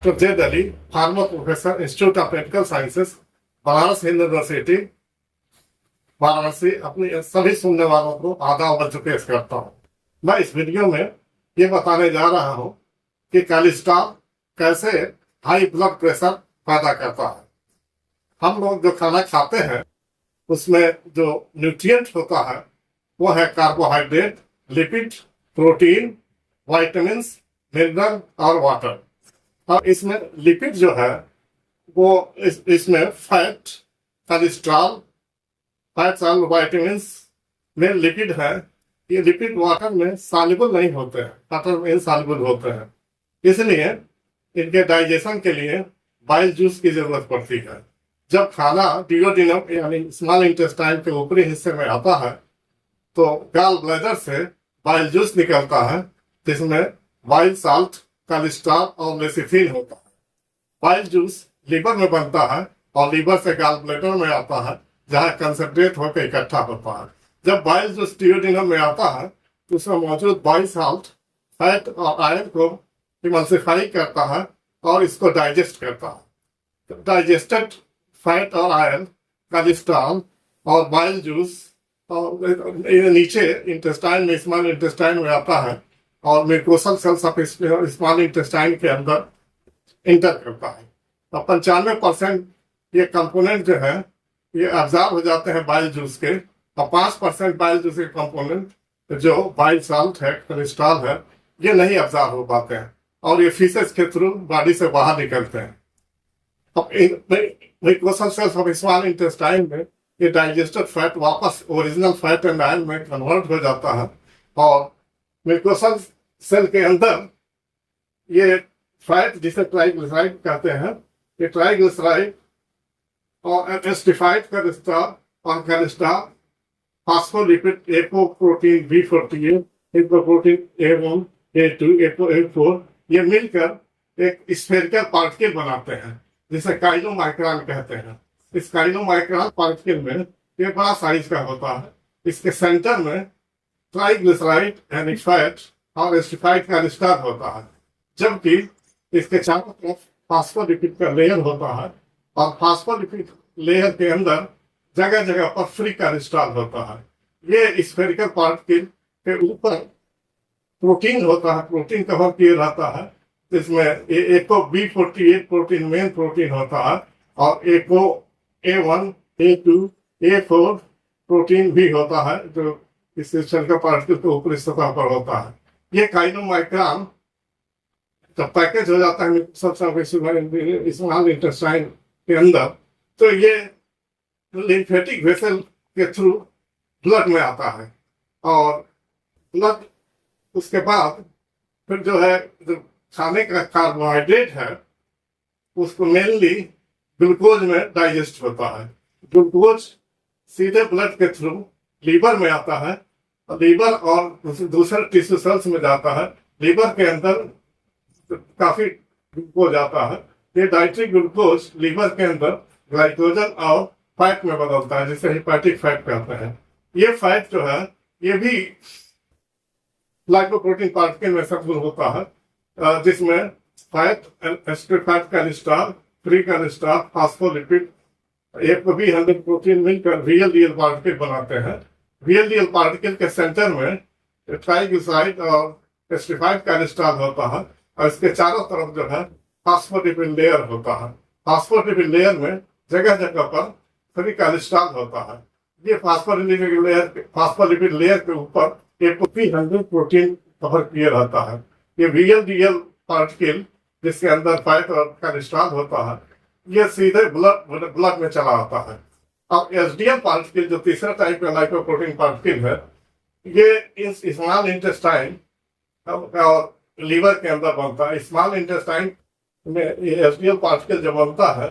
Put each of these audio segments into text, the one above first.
Jed Ali, former professor, Institute of Medical Sciences, Banaras Hindu university Varanasi. अपनी सभी सुनने वालों को आदाब वजह पेश करता हूँ। मैं इस वीडियो में ये बताने जा रहा हूँ कि कोलेस्ट्रॉल कैसे हाई ब्लड प्रेशर पैदा करता है। हम लोग जो खाना खाते हैं उसमें जो न्यूट्रिएंट होता है वो है carbohydrate, lipid, protein, vitamins, mineral और वाटर। और इसमें लिपिड जो है वो इसमें फैट, कोलेस्ट्रॉल, फैट्स और विटामिन्स में लिपिड है। ये लिपिड वाटर में सॉल्युबल नहीं होते हैं, वाटर में इनसॉल्युबल होते हैं। इसलिए इनके डाइजेशन के लिए बाइल जूस की जरूरत पड़ती है। जब खाना डिओडिनम यानी स्मॉल इंटेस्टाइन के ऊपरी हिस्से में आता है तो गॉल ब्लैडर से बाइल जूस निकलता है जिसमें बाइल साल्ट, कोलेस्ट्रॉल और लेसिथिन होता है। बाइल जूस लीवर में बनता है और लीवर से गॉल ब्लैडर में आता है जहाँ कंसंट्रेट होकर इकट्ठा होता है। जब बाइल जूस डिओडिनम में आता है तो उसमें मौजूद बाइल साल्ट फैट और आयरन को इमल्सिफाई करता है और इसको डाइजेस्ट करता है। डाइजेस्टेड फैट और आयरन, कोलेस्ट्रॉल और बाइल जूस और नीचे इंटेस्टाइन में, स्मॉल इंटेस्टाइन में आता है और mucosal cells of small intestine के अंदर इंटर करता है। तो 95% ये कंपोनेंट जो है ये ऑब्जर्व हो जाते हैं बाइल जूस के, और 5% बाइल जूस के कंपोनेंट जो बाइल साल्ट है, कोलेस्ट्रॉल है, ये नहीं ऑब्जर्व हो पाते हैं और ये फीसेस के थ्रू बॉडी से बाहर निकलते हैं। अब mucosal cells of small intestine में ये डाइजेस्टेड फैट वापस ओरिजिनल फैट एंड आयल में कन्वर्ट हो जाता है और म्यूकोसल सेल के अंदर ये फैट जिसे ट्राइग्लिसराइड कहते हैं, ये ट्राइग्लिसराइड और एसिडिफाइड कोलेस्ट्रॉल और cholesterol, phospholipid, apoprotein B48, apoprotein A1, A2, A4, ये मिलकर एक स्फेरिकल पार्टिकल बनाते हैं जिसे काइलोमाइक्रॉन कहते हैं। इस काइलोमाइक्रॉन पार्टिकल में ये बड़ा साइज का होता है। इसके सेंटर में ट्राइग्लिसराइड यानी फैट और एसिडिफाइड कोलेस्ट्रॉल होता है, जबकि इसके चारों तरफ फॉस्फोलिपिड का लेयर होता है और फॉस्फोलिपिड लेयर के अंदर जगह जगह पर फ्री कोलेस्ट्रॉल होता है। ये स्फेरिकल पार्टिकल के ऊपर प्रोटीन होता है, प्रोटीन कवर किए रहता है जिसमें एको B48 प्रोटीन मेन प्रोटीन होता है और एको A1, A2, A4 प्रोटीन भी होता है जो इस स्फेरिकल पार्टिकल के ऊपरी सतह पर होता है। ये काइलोमाइक्रॉन जब पैकेज हो जाता है सबसे स्मॉल इंटेस्टाइन के अंदर तो ये लिम्फेटिक वेसल के थ्रू ब्लड में आता है और ब्लड उसके बाद फिर जो है जो खाने का कार्बोहाइड्रेट है उसको मेनली ग्लूकोज में डाइजेस्ट होता है। ग्लूकोज सीधे ब्लड के थ्रू लीवर में आता है और लीवर और दूसरे टिश्यू सेल्स में जाता है। लीवर के अंदर काफी ग्लूकोज आता है। ये डाइट्री ग्लूकोज लीवर के अंदर ग्लाइकोजन और फैट में बदलता है जिसे हेपेटिक फैट कहते हैं। ये फैट जो है ये भी ग्लाइकोप्रोटीन पार्टिकल में सब होता है जिसमें fat, acidified cholesterol, free cholesterol, phospholipid, एक भी 100 प्रोटीन मिलकर VLDL पार्टिकल बनाते हैं। VLDL पार्टिकल के सेंटर में ट्राइग्लिसराइड और एसिडिफाइड कोलेस्ट्रॉल होता है और इसके चारों तरफ जो है फॉस्फोलिपिड लेयर होता है। फॉस्फोलिपिड लेयर में जगह जगह पर फ्री कोलेस्ट्रॉल होता है। ये फॉस्फोलिपिड लेयर के ऊपर AP100 प्रोटीन कवर किए रहता है। ये VLDL पार्टिकल जिसके अंदर फैट और कोलेस्ट्रॉल होता है ये सीधे ब्लड में चला आता है। अब SDL पार्टिकल जो तीसरा टाइप का लाइपोप्रोटीन पार्टिकल है ये इस स्मॉल इंटेस्टाइन और लीवर के अंदर बनता है। स्मॉल इंटेस्टाइन में ये SDL पार्टिकल जब बनता है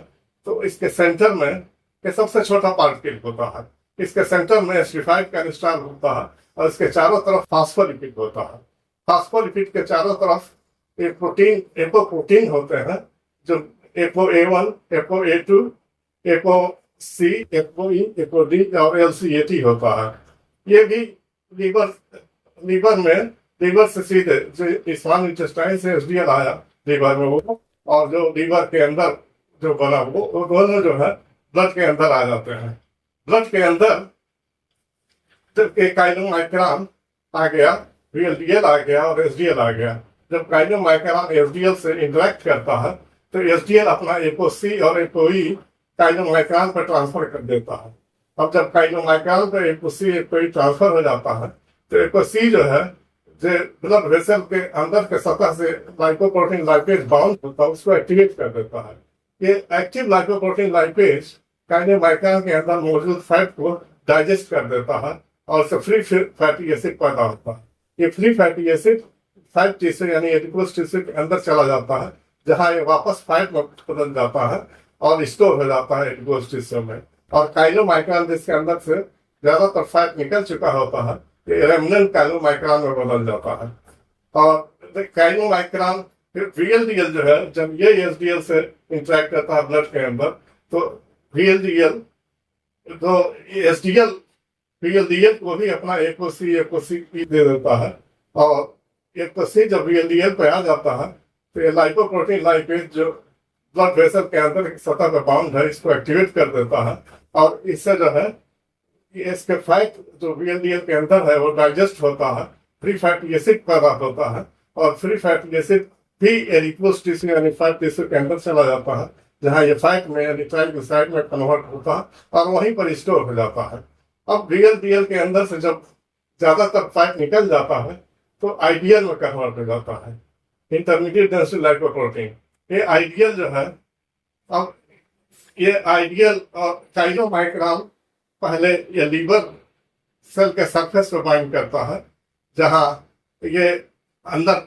तो इसके सेंटर में ये सबसे छोटा पार्टिकल होता है। इसके सेंटर में एसिडिफाइड कोलेस्ट्रॉल होता है और इसके चारों तरफ फॉस्फोलिपिड होता है। फॉस्फोलिपिड के चारों तरफ एपोप्रोटीन होते हैं जो ApoA1, ApoA2, ApoC, ApoE, ApoD और LCAT होता है। ये भी लीवर में लीवर से सीधे जो स्मॉल इंटेस्टाइन से SDL आया लीवर में वो और जो लीवर के अंदर जो बना वो दोनों जो है ब्लड के अंदर आ जाते हैं। ब्लड के अंदर जब एक काइलोमाइक्रान आ गया, VLDL आ गया और SDL आ गया। जब काइलोमाइक्रान SDL से इंटरेक्ट करता है तो SDL अपना ApoC और ApoE काइलोमाइक्रान पर ट्रांसफर कर देता है। अब जब काइलोमाइक्रान पर ApoC ApoE ट्रांसफर हो जाता है तो ApoC जो है जो ब्लड वेसल के अंदर के सतह से लाइपोप्रोटीन लाइपेज बाउंड होता है उसको एक्टिवेट कर देता है। ये एक्टिव लाइपोप्रोटीन लाइपेज काइलोमाइक्रान के अंदर मौजूद फैट को डाइजेस्ट कर देता है और उससे फ्री फैटी एसिड पैदा होता है। ये free fatty acid fat tissue यानी एडिपोज टिश्यू के अंदर चला जाता है, जहां ये वापस फैट में बदल जाता है और स्टोर हो जाता है एडिपोज टिश्यू में। और काइलोमाइक्रान जिसके अंदर से ज्यादातर फैट निकल चुका होता है ये रेमनेंट काइलोमाइक्रान में बदल जाता है। और काइलोमाइक्रान फिर VLDL जो है जब ये SDL से इंटरेक्ट करता है ब्लड के अंदर तो VLDL तो VLDL को भी अपना ApoC दे देता है और ApoC जब VLDL पे आ जाता है तो ये लाइपोप्रोटीन लाइपेज जो ब्लड वेसल के अंदर सतह पे बाउंड है इसको एक्टिवेट कर देता है और इससे जो है इसके फैट जो VLDL के अंदर है वो डाइजेस्ट होता है, फ्री फैटी एसिड पैदा होता है और फ्री फैटी एसिड भी एडिपोज टिश्यू यानी फैट टिश्यू के अंदर चला जाता है, जहां ये फैट में यानी ट्राइग्लिसराइड में कन्वर्ट होता है और वहीं पर स्टोर हो जाता है। अब VLDL के अंदर से जब ज्यादातर फैट निकल जाता है तो IDL में कन्वर्ट हो जाता है, इंटरमीडिएट डेंसिटी लाइपोप्रोटीन। ये IDL जो है अब ये IDL और काइलोमाइक्रान पहले ये लीवर सेल के सरफेस पे बाइंड करता है, जहां ये अंदर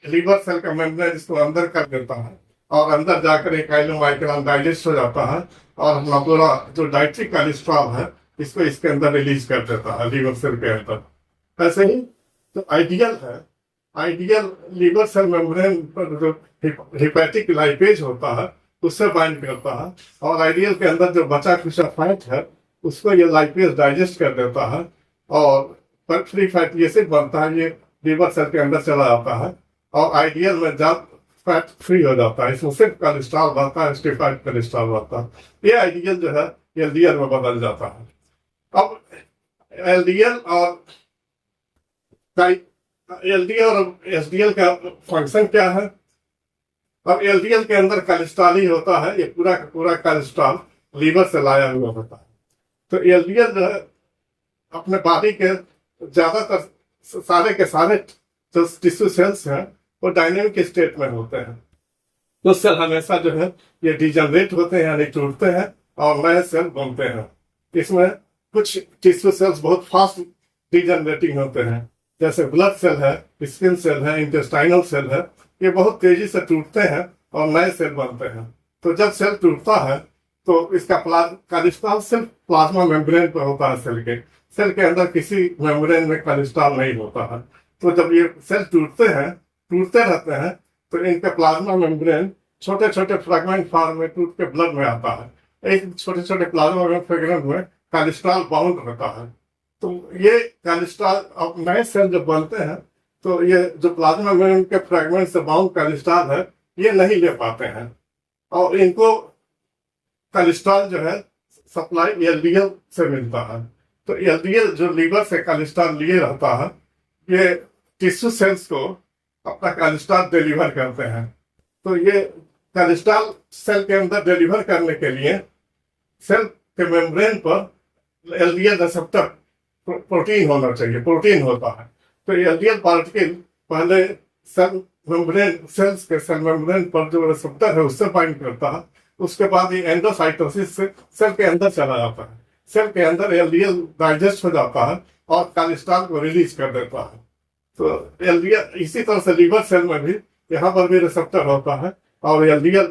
लीवर सेल का मेम्ब्रेन इसको अंदर कर देता है और अंदर जाकर एक काइलोमाइक्रान डाइजेस्ट हो जाता है और अपना पूरा जो डाइट्री कोलेस्ट्रॉल है इसको इसके अंदर रिलीज कर देता है लीवर सेल के अंदर। ऐसे ही जो आइडियल है, आइडियल लीवर सेल मेम्ब्रेन पर जो हिपैटिक लाइपेज होता है उससे बाइंड करता है और आइडियल के अंदर जो बचा खुचा फैट है उसको ये लाइपेज डाइजेस्ट कर देता है और फ्री फैटी एसिड बनता है, ये लीवर सेल के अंदर चला जाता है और आइडियल में जब फैट फ्री हो जाता है इसमें सिर्फ कोलेस्ट्रॉल बनता है, स्टिफाइड कोलेस्ट्रॉल बनता है। ये आइडियल जो है LDL में बदल जाता है। अब LDL और SDL का फंक्शन क्या है? अब LDL के अंदर कोलेस्ट्रॉल ही होता है, ये पूरा का पूरा कोलेस्ट्रॉल लीवर से लाया हुआ होता है। तो LDL जो है अपने बॉडी के ज्यादातर सारे के सारे जो टिश्यू सेल्स हैं वो डायनेमिक स्टेट में होते हैं। तो सेल हमेशा जो है ये डिजनरेट होते हैं यानी टूटते हैं और नए सेल बनते हैं। इसमें कुछ टिश्यू सेल्स बहुत फास्ट डिजनरेटिंग होते हैं, जैसे ब्लड सेल है, स्किन सेल है, इंटेस्टाइनल सेल है, ये बहुत तेजी से टूटते हैं और नए सेल बनते हैं। तो जब सेल टूटता है तो इसका कोलेस्ट्रॉल सिर्फ प्लाज्मा मेम्ब्रेन पर होता है, सेल के अंदर किसी मेम्ब्रेन में कोलेस्ट्रॉल नहीं होता है। तो जब ये सेल टूटते रहते हैं तो इनका प्लाज्मा मेम्ब्रेन छोटे छोटे फ्रेगमेंट फॉर्म में टूट के ब्लड में आता है। एक छोटे छोटे प्लाज्मा फ्रेगमेंट में कोलेस्ट्रॉल बाउंड होता है। तो ये कोलेस्ट्रॉल अब नए सेल जब बनते हैं तो ये जो प्लाज्मा मेम्ब्रेन के फ्रेगमेंट से बाउंड कोलेस्ट्रॉल है ये नहीं ले पाते हैं और इनको कोलेस्ट्रॉल जो है सप्लाई LDL से मिलता है। तो LDL जो लीवर से कोलेस्ट्रॉल लिए रहता है ये टिश्यू सेल्स को अपना कोलेस्ट्रॉल डिलीवर करते हैं। तो ये कोलेस्ट्रॉल सेल के अंदर डिलीवर करने के लिए सेल के मेम्ब्रेन पर LDL रिसेप्टर प्रोटीन होना चाहिए, प्रोटीन होता है। तो LDL पार्टिकल पहले सेल मेम्ब्रेन सेल्स के सेल मेम्ब्रेन पर जो रिसेप्टर है उससे बाइंड करता है, उसके बाद ये एंडोसाइटोसिस से सेल के अंदर चला जाता है। सेल के अंदर LDL डाइजेस्ट हो जाता है और कोलेस्ट्रॉल को रिलीज कर देता है। तो LDL इसी तरह से लीवर सेल में भी यहाँ पर भी रिसेप्टर होता है और LDL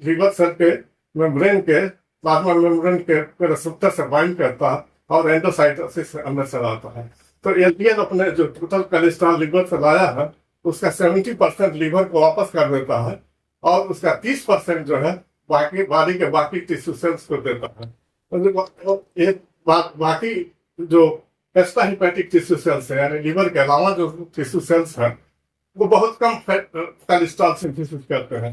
लीवर सेल के मेम्ब्रेन के प्लाज्मा मेम्ब्रेन के रिसेप्टर से बाइंड करता है और एंडोसाइटोसिस से अंदर चला जाता है। तो LDL अपने जो टोटल कोलेस्ट्रॉल लीवर से लाया है उसका 70% लीवर को वापस कर देता है और उसका 30% जो है बाकी बॉडी के बाकी टिश्यू सेल्स को देता है। एक बाकी जो एक्स्ट्रा हिपैटिक टिश्यू सेल्स है यानी लीवर के अलावा जो टिश्यू सेल्स हैं वो बहुत कम कोलेस्ट्रॉल सिंथेसिस करते हैं,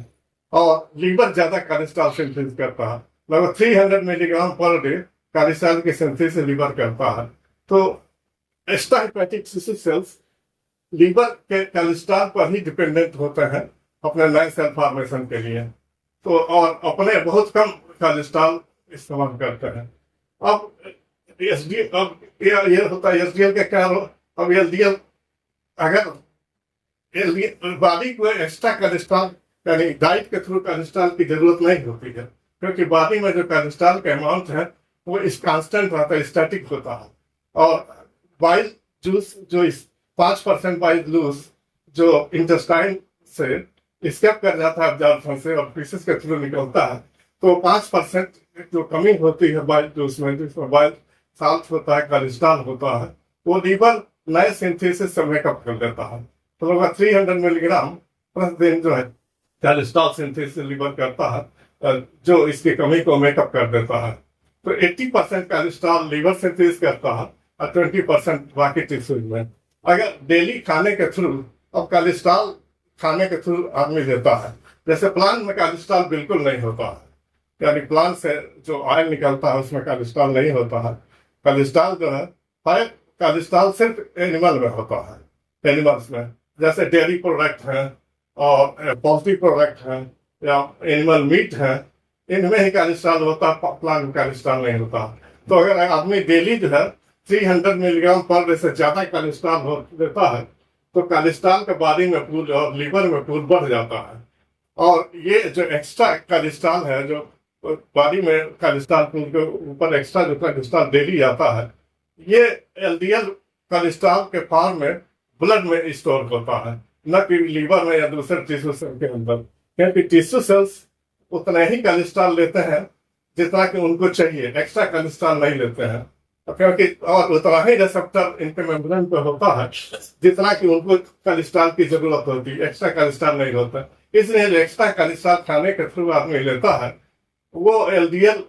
और लीवर ज्यादा कोलेस्ट्रॉल सिंथेसिस करता है, लगभग 300 मिलीग्राम पर डे कोलेस्ट्रॉल की सिंथेसिस लीवर करता है। तो एक्स्ट्रा हेपेटिक सेल्स लीवर के कोलेस्ट्रॉल पर ही डिपेंडेंट होते हैं अपने नए सेल फॉर्मेशन के लिए, तो और अपने बहुत कम कोलेस्ट्रॉल इस्तेमाल करते हैं। अब अब ये होता है एसडीएल का क्या हो, अब एलडीएल अगर बॉडी को एक्स्ट्रा कोलेस्ट्रॉल यानी डाइट के थ्रू कोलेस्ट्रॉल की जरूरत नहीं होती है, क्योंकि बॉडी में जो कोलेस्ट्रॉल का अमाउंट है वो इस कांस्टेंट रहता है, स्टैटिक होता है। और बाइल जूस जो इस 5% बाइल जूस जो इंटेस्टाइन से स्केप कर जाता है अब्जॉर्प्शन से और फीसेस के थ्रू निकलता है, तो 5% जो कमी होती है बाइल जूस में, जिसमें बाइल साल्ट होता है, कोलेस्ट्रॉल होता है, वो लीवर नए सिंथेसिस से मेकअप कर देता है। तो लगभग 300 मिलीग्राम प्रतिदिन जो है कोलेस्ट्रॉल सिंथेसिस लीवर करता है, जो इसकी कमी को मेकअप कर देता है। तो 80% कोलेस्ट्रॉल लीवर सिंथेसिस करता है और 20% बाकी टिश्यूज में। अगर डेली खाने के थ्रू, अब कोलेस्ट्रॉल खाने के थ्रू आदमी लेता है, जैसे प्लांट में कोलेस्ट्रॉल बिल्कुल नहीं होता है, यानी प्लांट से जो ऑयल निकलता है उसमें कोलेस्ट्रॉल नहीं होता है। कोलेस्ट्रॉल जो है कोलेस्ट्रॉल सिर्फ एनिमल में होता है, एनिमल्स में, जैसे डेयरी प्रोडक्ट हैं और पोल्ट्री प्रोडक्ट हैं या एनिमल मीट है, इनमें ही कोलेस्ट्रॉल होता है, प्लांट में कोलेस्ट्रॉल नहीं होता। तो अगर आदमी डेली जो है 300 मिलीग्राम पर डे से ज्यादा कोलेस्ट्रॉल लेता है, तो कोलेस्ट्रॉल के बॉडी में पूल और लीवर में पूल बढ़ जाता है। और ये जो एक्स्ट्रा कोलेस्ट्रॉल है, जो बॉडी में कोलेस्ट्रॉल पूल के ऊपर एक्स्ट्रा जो कोलेस्ट्रॉल डेली आता है, ये एलडीएल कोलेस्ट्रॉल के फॉर्म में ब्लड में स्टोर होता है, न कि लीवर में या दूसरे टिश्यू सेल के अंदर, क्योंकि टिश्यू सेल्स उतना ही कोलेस्ट्रॉल लेते हैं जितना कि उनको चाहिए, एक्स्ट्रा कोलेस्ट्रॉल नहीं लेते हैं, क्योंकि और उतना ही रिसेप्टर इनके मेम्ब्रेन पे होता है जितना कि उनको कोलेस्ट्रॉल की जरूरत होती है, एक्स्ट्रा कोलेस्ट्रॉल नहीं होता। इसलिए जो एक्स्ट्रा कोलेस्ट्रॉल खाने के थ्रू आदमी लेता है, वो एलडीएल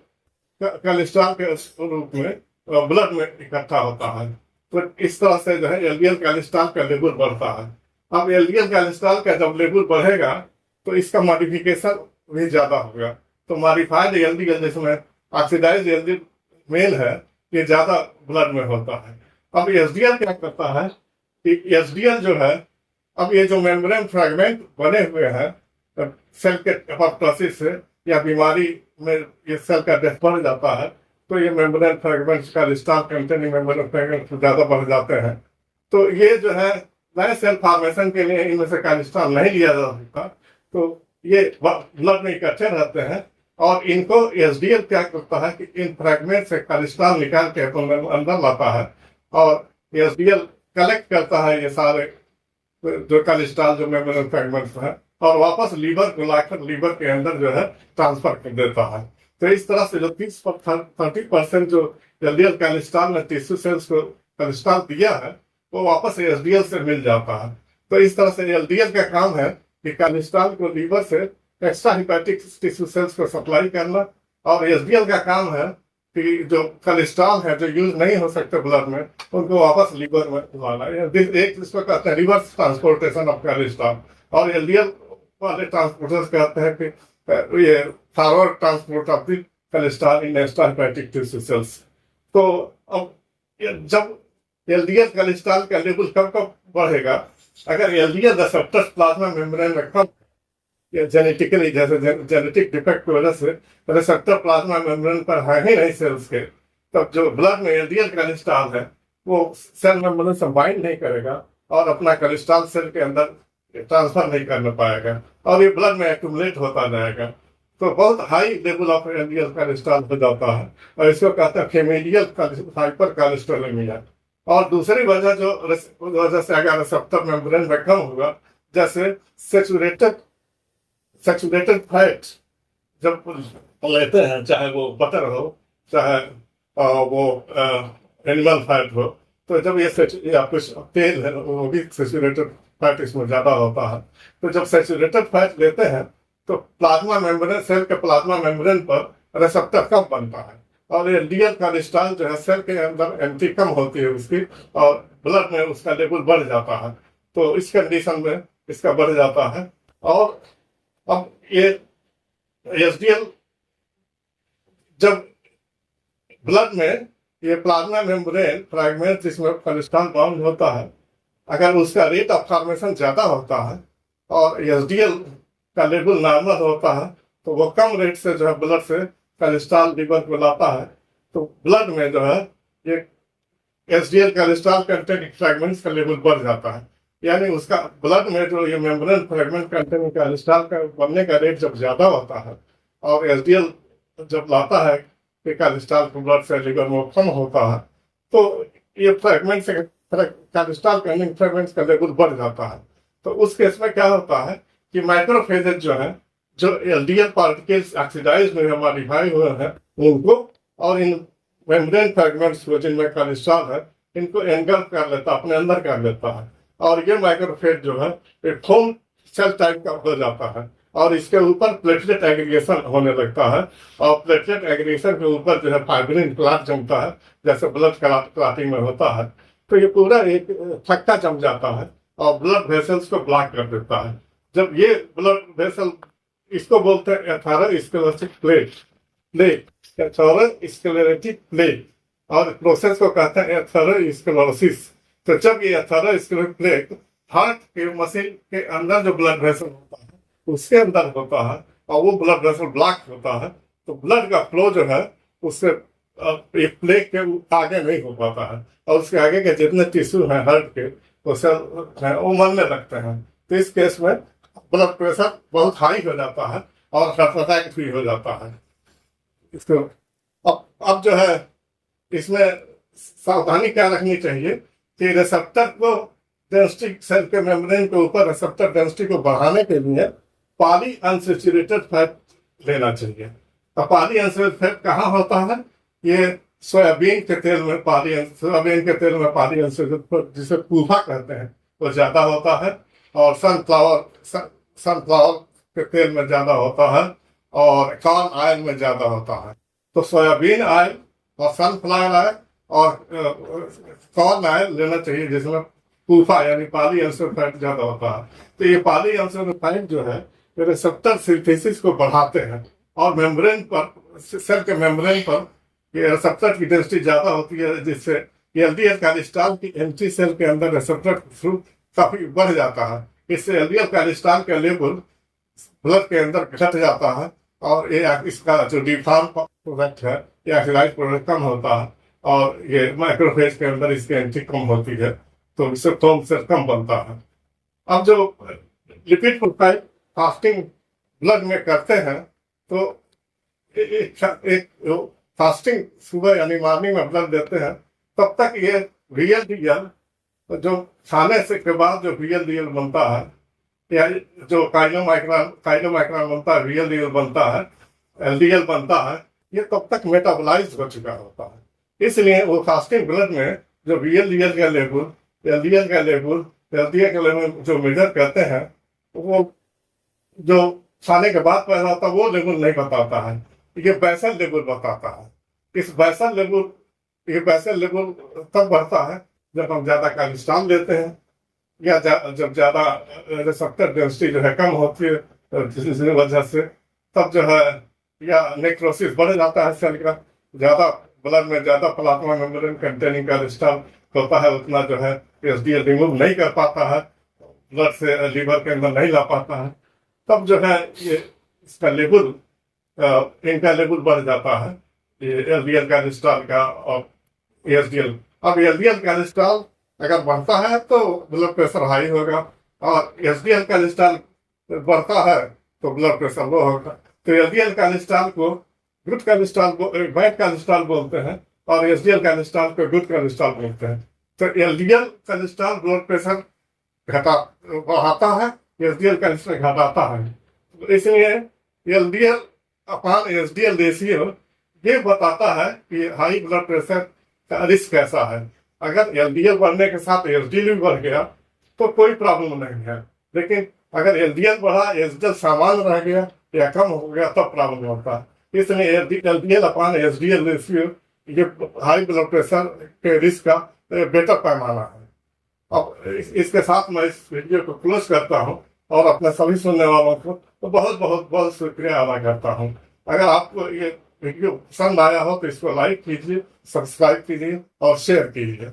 कोलेस्ट्रॉल के रूप में ब्लड में इकट्ठा होता है। तो इस तरह से जो है एलडीएल कोलेस्ट्रॉल का लेवल बढ़ता है। अब एलडीएल कोलेस्ट्रॉल का जब लेवल बढ़ेगा तो इसका मॉडिफिकेशन भी ज्यादा होगा। तो मॉडिफाइड एलडीएल जिसमें ऑक्सीडाइज्ड एलडीएल मेल है, ये ज्यादा ब्लड में होता है। अब एसडीएल क्या करता है कि एसडीएल जो है, अब ये जो मेम्ब्रेन फ्रैगमेंट बने हुए हैं सेल के एपोप्टोसिस से या बीमारी में ये सेल का डेथ बढ़ जाता है, तो ये मेम्ब्रेन फ्रैगमेंट्स का कोलेस्ट्रॉल कंटेनिंग मेम्ब्रेन फ्रैगमेंट ज्यादा बढ़ जाते हैं। तो ये जो है नए सेल फॉर्मेशन के लिए इनमें से कोलेस्ट्रॉल नहीं लिया जा सकता, तो ये ब्लड में इकट्ठे रहते हैं। और इनको एसडीएल क्या करता है कि इन फ्रैगमेंट से कोलेस्ट्रॉल निकाल के अपने अंदर लाता है और एसडीएल कलेक्ट करता है ये सारे जो कोलेस्ट्रॉल जो मेम्ब्रेन फ्रैगमेंट्स हैं और वापस लीवर को लाकर लीवर के अंदर जो है ट्रांसफर कर देता है। तो इस तरह से जो 30% जो एलडीएल कोलेस्ट्रॉल ने टिश्यू सेल्स को कोलेस्ट्रॉल दिया है, वो वापस एसडीएल से मिल जाता है। तो इस तरह से एलडीएल का काम है कि कोलेस्ट्रॉल को लीवर से एक्स्ट्रा हेपेटिक टिश्यू सेल्स को सप्लाई करना, और एसडीएल का काम है कि जो कोलेस्ट्रॉल है जो यूज नहीं हो सकते ब्लड में, उनको वापस लीवर में लाना। एक इसको कहते हैं रिवर्स ट्रांसपोर्टेशन ऑफ कोलेस्ट्रॉल, और एलडीएल वाले ट्रांसपोर्टर्स कहते हैं कि ये forward transport of the cholesterol in extra hepatic tissue cells. तो अब जब एलडीएल कोलेस्ट्रॉल का लेवल कब कब बढ़ेगा, अगर एलडीएल रिसेप्टर्स प्लाज्मा मेम्ब्रेन में कम जेनेटिकली, जैसे जेनेटिक डिफेक्ट की वजह से रिसेप्टर प्लाज्मा मेम्ब्रेन पर है ही नहीं सेल्स के, तब जो ब्लड में एलडीएल कोलेस्ट्रॉल है वो सेल मेम्ब्रेन से बाइंड नहीं करेगा और अपना कोलेस्ट्रॉल सेल के अंदर ट्रांसफर नहीं कर पाएगा और ये ब्लड में एक्यूमुलेट होता जाएगा। तो बहुत high level of LDL cholesterol हो जाता है और इसको कहते हैं फेमिलियल हाइपर कोलेस्ट्रोलेमिया। और दूसरी वजह जो वजह से अगर रिसेप्टर मेम्ब्रेन में कम होगा, जैसे सैचुरेटेड फैट जब लेते हैं, चाहे वो बटर हो चाहे वो एनिमल फैट हो, तो जब ये कुछ तेल है वो भी सैचुरेटेड फैट इसमें ज्यादा होता है। तो जब सैचुरेटेड फैट लेते हैं तो प्लाज्मा मेम्ब्रेन, सेल के प्लाज्मा मेम्ब्रेन पर रिसेप्टर कम बनता है और एलडीएल कोलेस्ट्रॉल जो है सेल के अंदर एंट्री कम होती है उसकी और ब्लड में उसका लेवल बढ़ जाता है। तो इस कंडीशन में इसका बढ़ जाता है। और अब ये एसडीएल जब ब्लड में ये प्लाज्मा मेम्ब्रेन फ्रैगमेंट जिसमें कोलेस्ट्रॉल बाउंड होता है, अगर उसका रेट ऑफ फॉर्मेशन ज्यादा होता है और एसडीएल का लेवल नॉर्मल होता है, तो वो कम रेट से जो है ब्लड से कोलेस्ट्रॉल लिवर को लाता है, तो ब्लड में जो है ये एसडीएल कोलेस्ट्रॉल कंटेनिंग फ्रैगमेंट्स का लेवल बढ़ जाता है। यानी उसका ब्लड में जो ये मेम्ब्रेन फ्रैगमेंट कंटेनिंग कोलेस्ट्रॉल का बनने का रेट जब ज्यादा होता है और एसडीएल जब लाता है कि कोलेस्ट्रॉल ब्लड से लिवर में कम होता है, तो ये फ्रैगमेंट से कोलेस्ट्रॉल कंटेनिंग फ्रैगमेंट्स का लेवल बढ़ जाता है। तो उस केस में क्या होता है कि माइक्रोफेजेज जो है, जो एलडीएल पार्टिकल्स ऑक्सीडाइज में मॉडिफाई हुए हैं उनको, और इन मेम्ब्रेन फ्रैगमेंट्स को जिनमें कोलेस्ट्रॉल है, इनको एंगल्फ कर लेता है, अपने अंदर कर लेता है, और ये माइक्रोफेज जो है एक फोम सेल टाइप का हो जाता है और इसके ऊपर प्लेटलेट एग्रीगेशन होने लगता है, और प्लेटलेट एग्रीगेशन के ऊपर जो है फाइब्रिन क्लॉट जमता है, जैसे ब्लड क्लॉटिंग में होता है। तो ये पूरा एक थक्का जम जाता है और ब्लड वेसल्स को ब्लॉक कर देता है। जब ये ब्लड वेसल, इसको बोलते हैं एथेरोस्क्लेरोटिक प्लेग, एथेरोस्क्लेरोटिक प्लेग, और प्रोसेस को कहते हैं एथेरोस्क्लेरोसिस। तो जब ये एथेरोस्क्लेरोटिक प्लेग हार्ट के मशीन के अंदर जो ब्लड वेसल होता है उसके अंदर होता है और वो ब्लड वेसल ब्लॉक होता है, तो ब्लड का फ्लो जो है उससे एक प्लेग के आगे नहीं हो पाता है और उसके आगे के जितने टिश्यू हैं हार्ट के वो सेल हैं वो मरने लगते हैं। तो इस केस में ब्लड प्रेशर बहुत हाई हो जाता है और हार्ट अटैक भी हो जाता है। इसको अब जो है इसमें सावधानी क्या रखनी चाहिए कि रिसेप्टर को डेंसिटी सेल के मेम्ब्रेन के ऊपर रिसेप्टर डेंसिटी को बढ़ाने के लिए पॉली अनसैचुरेटेड फैट लेना चाहिए। तो पॉली अनसैचुरेटेड फैट कहाँ होता है? ये सोयाबीन के तेल में सोयाबीन के तेल में पॉली अनसैचुरेटेड जिसे पूफा कहते हैं वो ज्यादा होता है, और सनफ्लावर के तेल में ज्यादा होता है, और कॉर्न ऑयल में ज्यादा होता है। तो सोयाबीन ऑयल और सनफ्लावर ऑयल और कॉर्न ऑयल लेना चाहिए जिसमें पूफा यानी पॉली अनसैचुरेटेड फैट ज्यादा होता है। तो ये पॉली अनसैचुरेटेड फैट जो है रिसेप्टर सिंथेसिस को बढ़ाते हैं और मेम्ब्रेन पर, सेल के मेम्ब्रेन पर ये रिसेप्टर की डेंसिटी ज्यादा होती है, जिससे एलडीएल कोलेस्ट्रॉल की एंटी सेल के अंदर रिसेप्टर थ्रू काफी बढ़ जाता है। इससे एलडीएल कोलेस्ट्रॉल का लेवल ब्लड के अंदर घट जाता है और ये इसका जो डिफॉर्म प्रोडक्ट है या ऑक्सीडाइज्ड प्रोडक्ट कम होता है और ये माइक्रोफेज के अंदर इसकी एंट्री कम होती है, तो इससे फोम सेल कम बनता है। अब जो लिपिड प्रोफाइल फास्टिंग ब्लड में करते हैं, तो एक फास्टिंग सुबह यानी मॉर्निंग में ब्लड देते हैं, तब तक ये रियल डीएल जो खाने से के बाद जो रियल डीएल बनता है या जो काइलोमाइक्रॉन बनता है, रियल डीएल बनता है, एलडीएल बनता है, ये तब तक मेटाबोलाइज हो चुका होता है। इसलिए वो फास्टिंग ब्लड में जो रियल डीएल का लेवल, एलडीएल का लेवल, एलडीएल का लेवल जो मेजर करते हैं, वो जो खाने के बाद पैदा होता है वो लेवल नहीं बताता है, ये बेसल लेवल बताता है। इस बेसल लेवल तब बढ़ता है जब हम ज्यादा कोलेस्ट्रॉल लेते हैं या जब ज्यादा रिसेप्टर डेंसिटी जो है कम होती है, जिसकी वजह से तब जो है या नेक्रोसिस बढ़ जाता है सेल का, ज्यादा ब्लड में ज्यादा प्लाज्मा मेम्ब्रेन कंटेनिंग कोलेस्ट्रॉल होता है, उतना जो है एसडीएल रिमूव नहीं कर पाता है, ब्लड से लीवर के अंदर नहीं ला पाता है, तब जो है ये इसका लेवल इनका लेवल बढ़ जाता है, ये एलडीएल कोलेस्ट्रॉल का और एसडीएल। अब एलडीएल कोलेस्ट्रॉल अगर बढ़ता है तो ब्लड प्रेशर हाई होगा, और एसडीएल कोलेस्ट्रॉल बढ़ता है तो ब्लड प्रेशर लो होगा। तो एलडीएल कोलेस्ट्रॉल को गुड कोलेस्ट्रॉल बैड कोलेस्ट्रॉल बोलते हैं और एसडीएल कोलेस्ट्रॉल को गुड कोलेस्ट्रॉल बोलते हैं। तो एलडीएल कोलेस्ट्रॉल ब्लड प्रेशर बढ़ाता है, एसडीएल कोलेस्ट्रॉल घटाता है। इसलिए एलडीएल अपॉन एसडीएल रेशियो ये बताता है कि हाई ब्लड प्रेशर का रिस्क कैसा है। अगर एलडीएल बढ़ने के साथ एसडीएल भी बढ़ गया तो कोई प्रॉब्लम नहीं है, लेकिन अगर एलडीएल बढ़ा, एसडीएल सामान्य रह गया या कम हो गया तब प्रॉब्लम होता है। इसलिए एलडीएल अपॉन एसडीएल रेशियो ये हाई ब्लड प्रेशर के रिस्क का बेटर पैमाना है। अब इसके साथ मैं इस वीडियो को क्लोज करता हूँ। और अपने सभी सुनने वालों को तो बहुत बहुत बहुत शुक्रिया अदा करता हूँ। अगर आपको ये वीडियो पसंद आया हो तो इसको लाइक कीजिए, सब्सक्राइब कीजिए और शेयर कीजिए।